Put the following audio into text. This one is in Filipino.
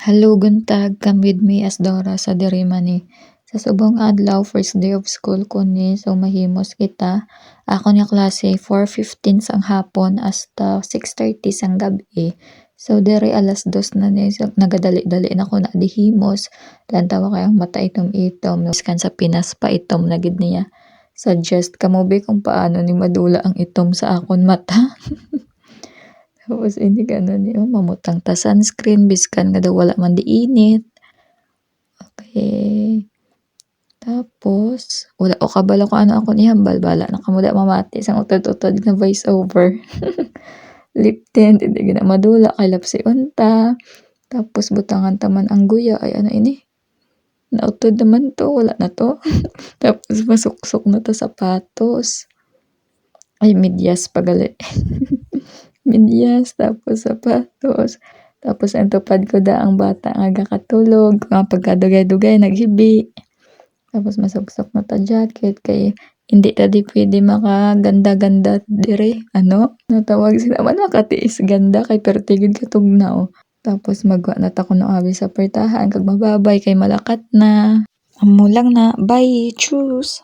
Haluguntag come with me as Dora sa diri man ni. Sa subong adlaw first day of school ko ni so mahimos kita. Ako niya klase 4:15 sang hapon hasta 6:30 sang gabi. So diri alas 2 na ni so, nagadali-dali na ko na dihimos. Lantaw kay ang mata itom-itom kan sa Pinas pa itom na gid niya. Suggest kamo be kung paano ni madula ang itom sa akon mata. Tapos hindi gano'n mamutang ta sunscreen biskan nga daw wala man di init. Okay. Tapos wala o kabalo ko ano ako ihambal bala na kamo da mamati sang utod-utod nga voice over. Lip tint hindi gina madula kay lapsi unta. Tapos butangan taman ang guya ay ano ini. Nautod naman to, wala na to. Tapos masuksok na to sapatos. Ay medyas pagali. Medyas, tapos sapatos. Tapos ang tupad ko da ang bata nga gakatulog. Mga pagkadugay-dugay, naghibi. Tapos masuksok na ta jacket. Kay hindi ta di pwede makaganda-ganda dire. Ano? Natawag sila man makatiis ganda kay pertigid katugnaw. Tapos magwa na ta kuno abi sa pertahan. Kag mababay kay malakat na. Amo lang na. Bye. Choose.